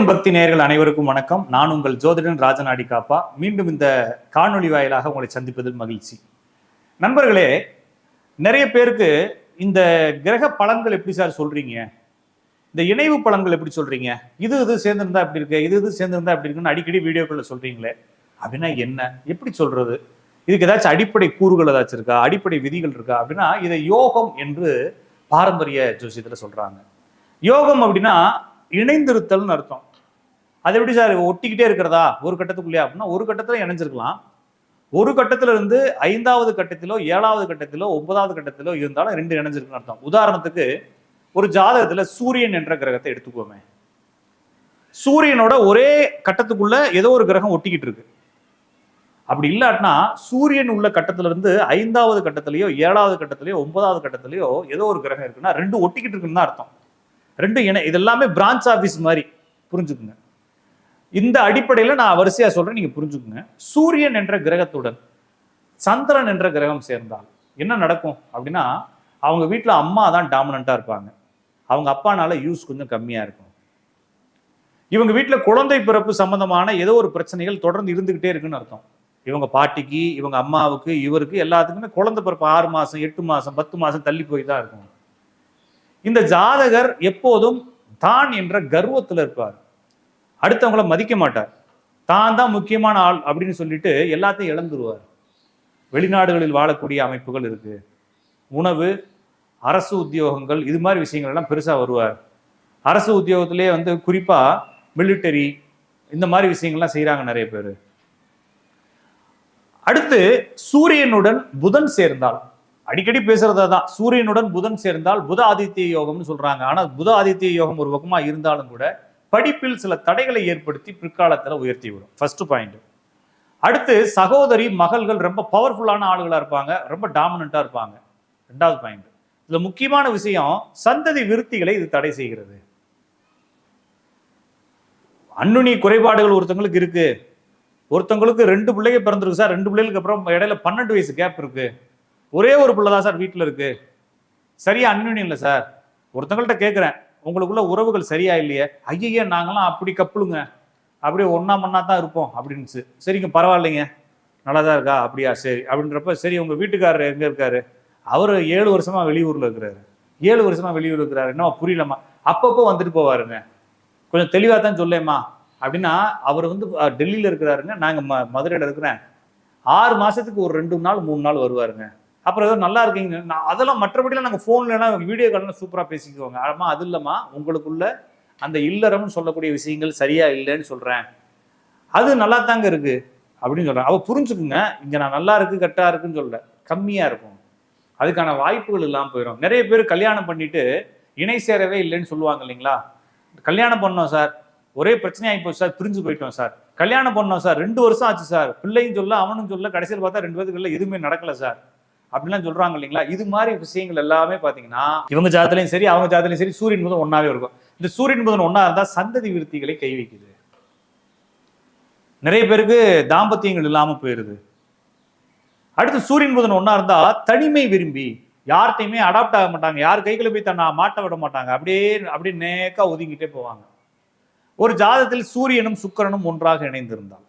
இறைவன் பக்தி நேயர்கள் அனைவருக்கும் வணக்கம். நான் உங்கள் ஜோதிடன் ராஜநாடி காப்பா. மீண்டும் இந்த காணொளி வாயிலாக உங்களை சந்திப்பதில் மகிழ்ச்சி. நண்பர்களே, நிறைய பேருக்கு இந்த கிரக பலன்கள் எப்படி சார் சொல்றீங்க, இந்த இணைவு பலன்கள் எப்படி சொல்றீங்க, இது சேர்ந்திருந்தா எப்படி இருக்கு, இது சேர்ந்திருந்தா எப்படி இருக்குன்னு அடிக்கடி வீடியோக்களில் சொல்றீங்களே, அப்படின்னா என்ன, எப்படி சொல்றது, இதுக்கு ஏதாச்சும் அடிப்படை கூறுகள் ஏதாச்சும் இருக்கா, அடிப்படை விதிகள் இருக்கா அப்படின்னா இதை யோகம் என்று பாரம்பரிய ஜோசியத்தில் சொல்றாங்க. யோகம் அப்படின்னா இணைந்திருத்தல்னு அர்த்தம். அது எப்படி சார் ஒட்டிக்கிட்டே இருக்கிறதா ஒரு கட்டத்துக்குள்ளே அப்படின்னா, ஒரு கட்டத்துல இணைஞ்சிருக்கலாம். ஒரு கட்டத்துல இருந்து 5வது கட்டத்திலோ 7வது கட்டத்திலோ 9வது கட்டத்திலோ இருந்தாலும் 2 இணைஞ்சிருக்குன்னு அர்த்தம். உதாரணத்துக்கு ஒரு ஜாதகத்துல சூரியன் என்ற கிரகத்தை எடுத்துக்கோமே. சூரியனோட ஒரே கட்டத்துக்குள்ள ஏதோ ஒரு கிரகம் ஒட்டிக்கிட்டு இருக்கு. அப்படி இல்லாட்டினா சூரியன் உள்ள கட்டத்துல இருந்து 5வது கட்டத்திலயோ 7வது கட்டத்திலயோ 9வது கட்டத்திலயோ ஏதோ ஒரு கிரகம் இருக்குன்னா 2 ஒட்டிக்கிட்டு இருக்குன்னு தான் அர்த்தம். 2 இதெல்லாமே பிரான்ச் ஆபீஸ் மாதிரி புரிஞ்சுக்குங்க. இந்த அடிப்படையில் நான் வரிசையா சொல்றேன், நீங்க புரிஞ்சுக்குங்க. சூரியன் என்ற கிரகத்துடன் சந்திரன் என்ற கிரகம் சேர்ந்தால் என்ன நடக்கும் அப்படின்னா, அவங்க வீட்டில் அம்மா தான் டாமினண்டா இருப்பாங்க. அவங்க அப்பானால யூஸ் கொஞ்சம் கம்மியா இருக்கும். இவங்க வீட்டில் குழந்தை பிறப்பு சம்பந்தமான ஏதோ ஒரு பிரச்சனைகள் தொடர்ந்து இருந்துகிட்டே இருக்குன்னு அர்த்தம். இவங்க பாட்டிக்கு, இவங்க அம்மாவுக்கு, இவருக்கு எல்லாத்துக்குமே குழந்தை பிறப்பு 6 மாசம் 8 மாசம் 10 மாசம் தள்ளி போய் தான் இருக்கும். இந்த ஜாதகர் எப்போதும் தான் என்ற கர்வத்தில் இருப்பார். அடுத்தவங்கள மதிக்க மாட்டார். தான் தான் முக்கியமான ஆள் அப்படின்னு சொல்லிட்டு எல்லாத்தையும் இழந்துருவார். வெளிநாடுகளில் வாழக்கூடிய அமைப்புகள் இருக்கு. உணவு, அரசு உத்தியோகங்கள், இது மாதிரி விஷயங்கள் எல்லாம் பெருசா வருவார். அரசு உத்தியோகத்திலே குறிப்பா மிலிட்டரி இந்த மாதிரி விஷயங்கள்லாம் செய்யறாங்க நிறைய பேர். அடுத்து சூரியனுடன் புதன் சேர்ந்தால், அடிக்கடி பேசுறதா தான், சூரியனுடன் புதன் சேர்ந்தால் புத ஆதித்ய யோகம்னு சொல்றாங்க. ஆனா புத ஆதித்ய யோகம் ஒரு பக்கமா இருந்தாலும் கூட படிப்பில் சில தடைகளை ஏற்படுத்தி பிற்காலத்துல உயர்த்தி விடும். First point. அடுத்து சகோதரி மகள்கள் ரொம்ப பவர்ஃபுல்லான ஆளுகளா இருப்பாங்க, ரொம்ப டாமினண்டா இருப்பாங்க. 2வது பாயிண்ட். இதுல முக்கியமான விஷயம், சந்ததி விருத்திகளை இது தடை செய்கிறது. அன்னுணி குறைபாடுகள் ஒருத்தவங்களுக்கு இருக்கு. ஒருத்தவங்களுக்கு 2 பிள்ளைங்க பிறந்திருக்கு சார், 2 பிள்ளைகளுக்கு அப்புறம் இடையில 12 வயசு கேப் இருக்கு. ஒரே ஒரு பிள்ளை தான் சார் வீட்டில் இருக்கு, சரியா அன்யூனியம் இல்லை சார். ஒருத்தங்கள்ட்ட கேட்குறேன், உங்களுக்குள்ள உறவுகள் சரியா இல்லையே. ஐயே, நாங்களாம் அப்படி கப்பலுங்க, அப்படியே ஒன்னா மண்ணா தான் இருப்போம் அப்படின்னு. சரிங்க, பரவாயில்லைங்க, நல்லா தான் இருக்கா, அப்படியா, சரி அப்படின்றப்ப, சரி உங்க வீட்டுக்காரர் எங்க இருக்காரு, அவர் 7 வருஷமா வெளியூர்ல இருக்கிறாரு. 7 வருஷமா வெளியூர்ல இருக்கிறாரு, என்ன புரியலமா, அப்பப்போ வந்துட்டு போவாருங்க, கொஞ்சம் தெளிவா தான் சொல்லேம்மா அப்படின்னா. அவர் டெல்லியில இருக்கிறாருங்க, நாங்க மதுரையில இருக்கிறேன். 6 மாசத்துக்கு ஒரு 2 நாள் 3 நாள் வருவாருங்க. அப்புறம் ஏதோ நல்லா இருக்கீங்க, அதெல்லாம் மற்றபடிலாம் நாங்கள் ஃபோன்லனா வீடியோ கால்லாம் சூப்பராக பேசிக்குவோங்க. ஆமா, அது இல்லைம்மா, உங்களுக்குள்ள அந்த இல்லறம்னு சொல்லக்கூடிய விஷயங்கள் சரியா இல்லைன்னு சொல்றேன், அது நல்லா தாங்க இருக்கு அப்படின்னு சொல்றேன். அவ புரிஞ்சுக்குங்க, இங்க நான் நல்லா இருக்கு கரெக்டா இருக்குன்னு சொல்ல, கம்மியா இருக்கும். அதுக்கான வாய்ப்புகள் இல்லாமல் போயிடும். நிறைய பேர் கல்யாணம் பண்ணிட்டு இணை சேரவே இல்லைன்னு சொல்லுவாங்க இல்லைங்களா. கல்யாணம் பண்ணோம் சார், ஒரே பிரச்சனையாகி போச்சு சார், பிரிஞ்சு போயிட்டோம் சார். கல்யாணம் பண்ணோம் சார், 2 வருஷம் ஆச்சு சார், பிள்ளையும் சொல்ல அவனும் சொல்ல, கடைசியில் பார்த்தா 2 பேருக்கு எதுவுமே நடக்கல சார் அப்படிலாம் சொல்றாங்க இல்லைங்களா. இது மாதிரி விஷயங்கள் எல்லாமே பாத்தீங்கன்னா இவங்க ஜாதகத்திலையும் சரி அவங்க ஜாதகத்திலையும் சரி சூரியன் புதன் ஒன்னாவே இருக்கும். இந்த சூரியன் புதன் ஒன்னா இருந்தா சந்ததி விருத்திகளை கை வைக்குது. நிறைய பேருக்கு தாம்பத்தியங்கள் இல்லாம போயிருது. அடுத்து சூரியன் புதன் ஒன்னா இருந்தா தனிமை விரும்பி யார்கிட்டையுமே அடாப்ட் ஆக மாட்டாங்க, யார் கைகளை போய் தன்னை மாட்ட விட மாட்டாங்க, அப்படியே நேக்கா ஒதுங்கிட்டே போவாங்க. ஒரு ஜாதகத்தில் சூரியனும் சுக்கிரனும் ஒன்றாக இணைந்திருந்தால்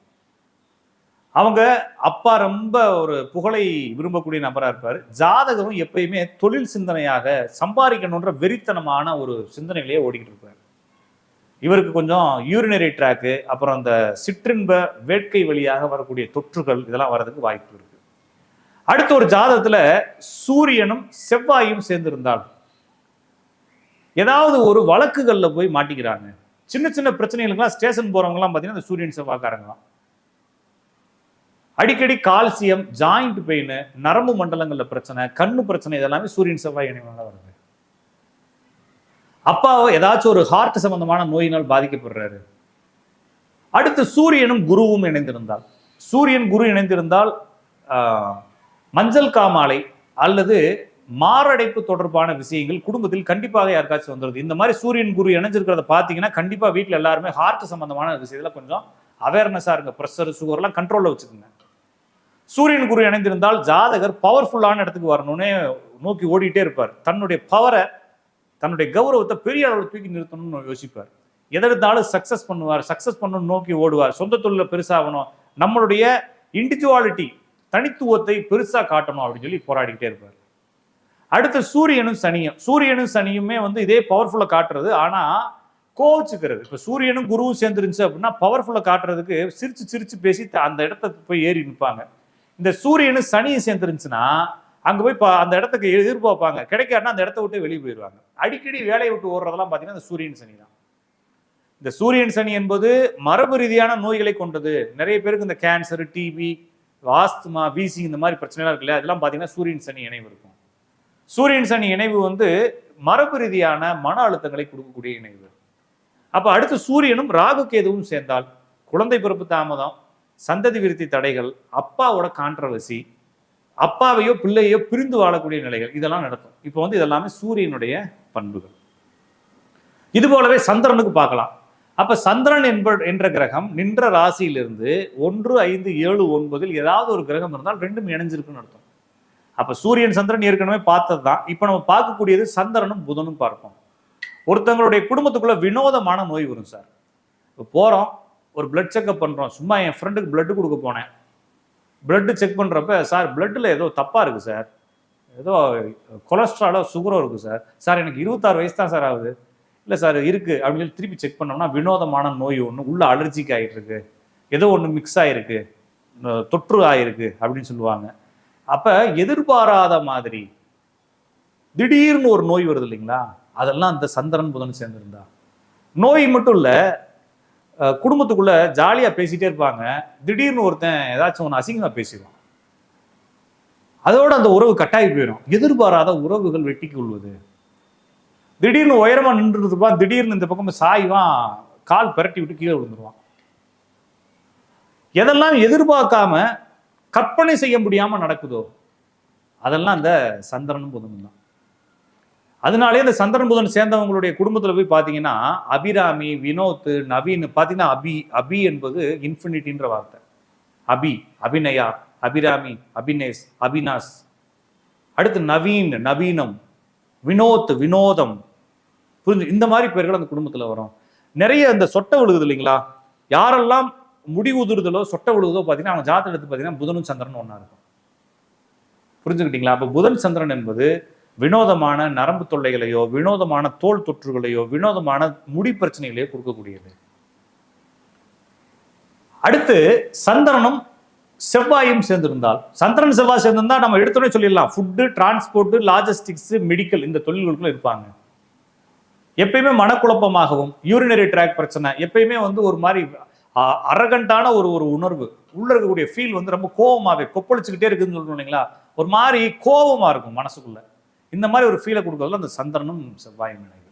அவங்க அப்பா ரொம்ப ஒரு புகழை விரும்பக்கூடிய நபரா இருப்பார். ஜாதகரும் எப்பயுமே தொழில் சிந்தனையாக சம்பாதிக்கணுன்ற வெறித்தனமான ஒரு சிந்தனையிலேயே ஓடிக்கிட்டு இருப்பார். இவருக்கு கொஞ்சம் யூரினரி ட்ராக்கு, அப்புறம் அந்த சிற்றின்ப வேட்கை வழியாக வரக்கூடிய தொற்றுகள் இதெல்லாம் வர்றதுக்கு வாய்ப்பு இருக்கு. அடுத்த ஒரு ஜாதகத்துல சூரியனும் செவ்வாயும் சேர்ந்திருந்தால் ஏதாவது ஒரு வழக்குகள்ல போய் மாட்டிக்கிறாங்க. சின்ன சின்ன பிரச்சனைகளுக்கெல்லாம் ஸ்டேஷன் போறவங்கலாம் பார்த்தீங்கன்னா இந்த சூரியன் செவ்வாய்க்காரங்களாம். அடிக்கடி கால்சியம், ஜாயிண்ட் பெயின், நரம்பு மண்டலங்கள்ல பிரச்சனை, கண்ணு பிரச்சனை, இதெல்லாமே சூரியன் செவ்வாய் இணைவாக வருது. அப்பாவை ஏதாச்சும் ஒரு ஹார்ட் சம்பந்தமான நோயினால் பாதிக்கப்படுறாரு. அடுத்து சூரியனும் குருவும் இணைந்திருந்தால், சூரியன் குரு இணைந்திருந்தால் மஞ்சள் காமாலை அல்லது மாரடைப்பு தொடர்பான விஷயங்கள் குடும்பத்தில் கண்டிப்பாக யாருக்காச்சும் வந்துடுது. இந்த மாதிரி சூரியன் குரு இணைஞ்சிருக்கிறத பார்த்தீங்கன்னா கண்டிப்பா வீட்டில் எல்லாருமே ஹார்ட் சம்பந்தமான விஷயத்துல கொஞ்சம் அவேர்னஸா இருங்க. ப்ரெஷர், சுகர்லாம் கண்ட்ரோல்ல வச்சுக்கோங்க. சூரியன் குரு இணைந்திருந்தால் ஜாதகர் பவர்ஃபுல்லான இடத்துக்கு வரணும்னே நோக்கி ஓடிட்டே இருப்பார். தன்னுடைய பவரை, தன்னுடைய கௌரவத்தை பெரிய அளவில் தூக்கி நிறுத்தணும்னு யோசிப்பார். எதெடுத்தாலும் சக்சஸ் பண்ணுவார், சக்சஸ் பண்ணணும் நோக்கி ஓடுவார், சொந்த தொழில பெருசாகணும், நம்மளுடைய இண்டிவிஜுவாலிட்டி தனித்துவத்தை பெருசா காட்டணும் அப்படின்னு சொல்லி போராடிக்கிட்டே இருப்பார். அடுத்து சூரியனும் சனியுமே வந்து இதே பவர்ஃபுல்லா காட்டுறது, ஆனா கோவிச்சுக்கிறது. இப்ப சூரியனும் குருவும் சேர்ந்துருந்துச்சு அப்படின்னா பவர்ஃபுல்லா காட்டுறதுக்கு சிரிச்சு சிரிச்சு பேசி அந்த இடத்த போய் ஏறி நிற்பாங்க. இந்த சூரியனும் சனியும் சேர்ந்துருந்துச்சுன்னா அங்க போய் அந்த இடத்துக்கு எதிர்பார்ப்பாங்க, கிடைக்காதுன்னா அந்த இடத்த விட்டு வெளியே போயிடுவாங்க. அடிக்கடி வேலையை விட்டு ஓடுறதெல்லாம் பாத்தீங்கன்னா இந்த சூரியன் சனி தான். இந்த சூரியன் சனி என்பது மரபு ரீதியான நோய்களை கொண்டது. நிறைய பேருக்கு இந்த கேன்சர், டிபி, ஆஸ்துமா, வீசி இந்த மாதிரி பிரச்சனைலாம் இருக்குல்ல, அதெல்லாம் பாத்தீங்கன்னா சூரியன் சனி இணைவு இருக்கும். சூரியன் சனி இணைவு வந்து மரபு ரீதியான மன அழுத்தங்களை கொடுக்கக்கூடிய இணைவு. அப்ப அடுத்து சூரியனும் ராகு கேதுவும் சேர்ந்தால் குழந்தை பிறப்பு தாமதம், சந்ததி விருத்தி தடைகள், அப்பாவோட கான்ட்ரவர்சி, அப்பாவையோ பிள்ளையோ பிரிந்து வாழக்கூடிய நிலைகள், இதெல்லாம் நடக்கும். இப்போ வந்து இதெல்லாமே சூரியனுடைய பண்புகள். இது போலவே சந்திரனுக்கு பார்க்கலாம். அப்ப சந்திரன் என்ற கிரகம் நின்ற ராசியிலிருந்து 1, 5, 7, 9 ஏதாவது ஒரு கிரகம் இருந்தால் ரெண்டும் இணைஞ்சிருக்குன்னு அர்த்தம். அப்ப சூரியன் சந்திரன் ஏற்கனவே பார்த்தது தான். இப்ப நம்ம பார்க்கக்கூடியது சந்திரனும் புதனும் பார்ப்போம். ஒருத்தவங்களுடைய குடும்பத்துக்குள்ள வினோதமான நோய் வரும் சார். இப்போ போறோம், ஒரு பிளட் செக்அப் பண்றோம். சும்மா என் ஃப்ரெண்டுக்கு பிளட் கொடுக்க போனேன். பிளட் செக் பண்றப்ப, சார் பிளட்ல ஏதோ தப்பா இருக்கு சார், ஏதோ கொலஸ்ட்ராலோ சுகரோ இருக்கு சார். சார் எனக்கு 26 வயசு தான் சார் ஆகுது. இல்லை சார் இருக்கு அப்படின்னு சொல்லி திருப்பி செக் பண்ணோம்னா வினோதமான நோய் ஒன்று உள்ள அலர்ஜிக்கு ஆகிட்டு இருக்கு, ஏதோ ஒன்று மிக்ஸ் ஆகிருக்கு, தொற்று ஆயிருக்கு அப்படின்னு சொல்லுவாங்க. அப்ப எதிர்பாராத மாதிரி திடீர்னு ஒரு நோய் வருது இல்லைங்களா, அதெல்லாம் அந்த சந்திரன் புதன் சேர்ந்திருந்தா. நோய் மட்டும் இல்ல, குடும்பத்துக்குள்ள ஜாலியா பேசிட்டே இருப்பாங்க, திடீர்னு ஒருத்தன் ஏதாச்சும் ஒன்று அசிங்கமா பேசிடுவான், அதோட அந்த உறவு கட்டாயி போயிடும். எதிர்பாராத உறவுகள் வெட்டி கொள்வது. திடீர்னு உயரமா நின்று இருப்பான், திடீர்னு இந்த பக்கம் சாய்வான், கால் பிரட்டி விட்டு கீழே விழுந்துருவான். எதெல்லாம் எதிர்பார்க்காம கற்பனை செய்ய முடியாம நடக்குதோ அதெல்லாம் அந்த சந்திரனும் புதனும் தான். அதனாலே இந்த சந்திரன் புதன் சேர்ந்தவங்களுடைய குடும்பத்துல போய் பாத்தீங்கன்னா அபிராமி, வினோத், நவீன், பாத்தீங்கன்னா அபி என்பது இன்ஃபினிட்டின்ற வார்த்தை. அபி, அபிநயா, அபிராமி, அபினேஷ், அபினாஷ். அடுத்து நவீன், நவீனம், வினோத், வினோதம். புரிஞ்சு, இந்த மாதிரி பேர்கள் அந்த குடும்பத்துல வரும். நிறைய இந்த சொட்டை விழுகுது இல்லைங்களா, யாரெல்லாம் முடி உதிர்தலோ சொட்டை விழுகுதோ பாத்தீங்கன்னா அவங்க ஜாதகம் எடுத்து பாத்தீங்கன்னா புதனும் சந்திரன் ஒன்னா இருக்கும். புரிஞ்சுக்கிட்டீங்களா? அப்ப புதன் சந்திரன் என்பது வினோதமான நரம்பு தொல்லைகளையோ, வினோதமான தோல் தொற்றுகளையோ, வினோதமான முடி பிரச்சனைகளையோ கொடுக்கக்கூடியது. அடுத்து சந்திரனும் செவ்வாயும் சேர்ந்திருந்தால், சந்திரன் செவ்வாய் சேர்ந்திருந்தா நம்ம எடுத்தோடனே சொல்லிடலாம், ஃபுட்டு, டிரான்ஸ்போர்ட், லாஜிஸ்டிக்ஸ், மெடிக்கல், இந்த தொழில்களுக்குள்ள இருப்பாங்க. எப்பயுமே மனக்குழப்பமாகவும், யூரினரி ட்ராக் பிரச்சனை, எப்பயுமே வந்து ஒரு மாதிரி அரகண்டான ஒரு உணர்வு உள்ள இருக்கக்கூடிய ஃபீல் வந்து ரொம்ப கோபமாவே கொப்பளிச்சுக்கிட்டே இருக்குன்னு சொல்றோம் இல்லைங்களா, ஒரு மாதிரி கோபமா இருக்கும் மனசுக்குள்ள. இந்த மாதிரி ஒரு ஃபீலை கொடுக்கறதுல அந்த சந்திரனும் செவ்வாயும் இணைவு.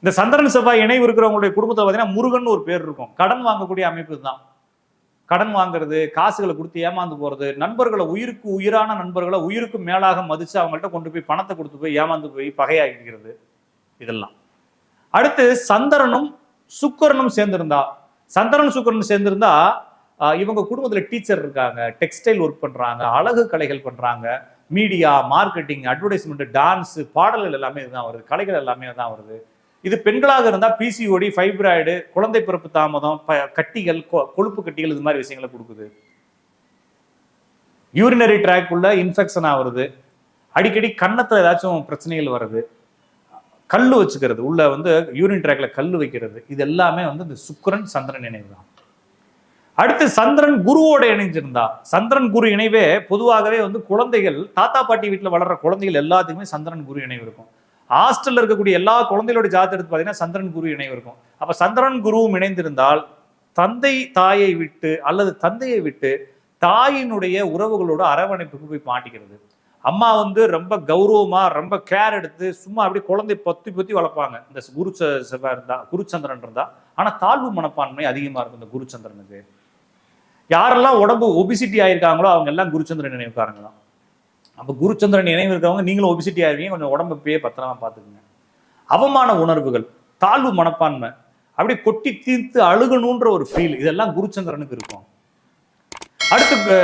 இந்த சந்திரன் செவ்வாய் இணைவு இருக்கிறவங்களுடைய குடும்பத்தில் பார்த்தீங்கன்னா முருகன் ஒரு பேர் இருக்கும். கடன் வாங்கக்கூடிய அமைப்பு தான். கடன் வாங்குறது, காசுகளை கொடுத்து ஏமாந்து போறது, நண்பர்களை உயிருக்கு உயிரான நண்பர்களை உயிருக்கு மேலாக மதிச்சு அவங்கள்ட்ட கொண்டு போய் பணத்தை கொடுத்து போய் ஏமாந்து போய் பகையாகிறது, இதெல்லாம். அடுத்து சந்திரனும் சுக்கிரனும் சேர்ந்திருந்தா, சந்திரன் சுக்கிரன் சேர்ந்திருந்தா இவங்க குடும்பத்துல டீச்சர் இருக்காங்க, டெக்ஸ்டைல் ஒர்க் பண்றாங்க, அழகு கலைகள் பண்றாங்க, மீடியா, மார்க்கெட்டிங், அட்வர்டைஸ்மெண்ட், டான்ஸ், பாடல்கள் எல்லாமே இதுதான் வருது, கலைகள் எல்லாமே தான் வருது. இது பெண்களாக இருந்தா பிசிஓடி, ஃபைப்ராய்டு, குழந்தை பிறப்பு தாமதம், கட்டிகள், கொழுப்பு கட்டிகள், இது மாதிரி விஷயங்களை கொடுக்குது. யூரினரி ட்ராக் உள்ள இன்ஃபெக்ஷன் ஆகுறது, அடிக்கடி கன்னத்துல ஏதாச்சும் பிரச்சனைகள் வருது, கல்லு வச்சுக்கிறது, உள்ள வந்து யூரின் ட்ராக்ல கல்லு வைக்கிறது, இது எல்லாமே வந்து இந்த சுக்கிரன் சந்திரன் இணைவு தான். அடுத்து சந்திரன் குருவோட இணைஞ்சிருந்தா, சந்திரன் குரு இணைவே பொதுவாகவே வந்து குழந்தைகள், தாத்தா பாட்டி வீட்டில் வளர்ற குழந்தைகள் எல்லாத்துக்குமே சந்திரன் குரு இணைவு இருக்கும். ஹாஸ்டல்ல இருக்கக்கூடிய எல்லா குழந்தைகளோட ஜாதகம் எடுத்து பார்த்தீங்கன்னா சந்திரன் குரு இணைவு இருக்கும். அப்ப சந்திரன் குருவும் இணைந்திருந்தால் தந்தை தாயை விட்டு அல்லது தந்தையை விட்டு தாயினுடைய உறவுகளோட அரவணைப்புக்கு போய் மாட்டிக்கிறது. அம்மா வந்து ரொம்ப கௌரவமா ரொம்ப கேர் எடுத்து சும்மா அப்படியே குழந்தை பொத்தி வளர்ப்பாங்க இந்த செவ்வாய் இருந்தா, குருச்சந்திரன் இருந்தா. ஆனா தாழ்வு மனப்பான்மை அதிகமா இருக்கும் இந்த குருச்சந்திரனுக்கு. யாரெல்லாம் உடம்பு ஒபிசிட்டி ஆயிருக்காங்களோ அவங்க எல்லாம் குருச்சந்திரன் நினைவுக்காரங்க தான். அப்ப குருச்சந்திரன் நினைவு இருக்கிறவங்க நீங்களும் ஒபிசிட்டி ஆயிருவீங்க, கொஞ்சம் உடம்பு இப்பயே பத்திரமா பார்த்துக்குங்க. அவமான உணர்வுகள், தாழ்வு மனப்பான்மை, அப்படி கொட்டி தீர்த்து அழுகணுன்ற ஒரு ஃபீல், இதெல்லாம் குருச்சந்திரனுக்கு இருக்கும். அடுத்து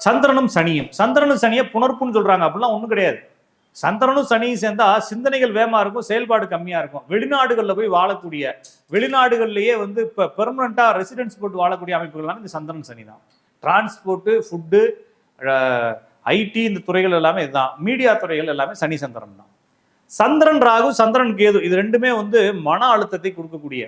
சந்திரனும் சனியும், சந்திரனும் சனியை புணர்ப்புன்னு சொல்றாங்க, அப்படிலாம் ஒண்ணும் கிடையாது. சந்திரனும் சனியும் சேர்ந்தா சிந்தனைகள் வேகமா இருக்கும், செயல்பாடு கம்மியா இருக்கும். வெளிநாடுகளில் போய் வாழக்கூடிய, வெளிநாடுகள்லயே வந்து இப்போ பெர்மனண்டா ரெசிடென்ஸ் போட்டு வாழக்கூடிய அமைப்புகள்லாம் இந்த சந்திரன் சனி தான். டிரான்ஸ்போர்ட்டு, ஃபுட்டு, ஐடி, இந்த துறைகள் எல்லாமே இதுதான். மீடியா துறைகள் எல்லாமே சனி சந்திரன் தான். சந்திரன் ராகு, சந்திரன் கேது இது ரெண்டுமே வந்து மன அழுத்தத்தை கொடுக்கக்கூடிய,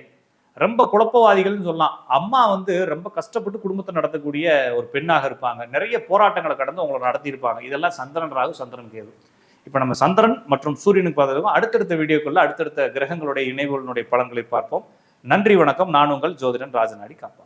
ரொம்ப குழப்பவாதிகள்னு சொல்லலாம். அம்மா வந்து ரொம்ப கஷ்டப்பட்டு குடும்பத்தை நடத்தக்கூடிய ஒரு பெண்ணாக இருப்பாங்க. நிறைய போராட்டங்களை கடந்து அவங்களை நடத்தியிருப்பாங்க. இதெல்லாம் சந்திரன் ராகு, சந்திரன் கேது. இப்போ நம்ம சந்திரன் மற்றும் சூரியனுக்கு பார்த்துருக்கோம். அடுத்தடுத்த வீடியோக்குள்ள அடுத்தடுத்த கிரகங்களுடைய இணைவுகளுடைய பலன்களை பார்ப்போம். நன்றி, வணக்கம். நான் உங்கள் ஜோதிடன் ராஜநாடி காப்பா.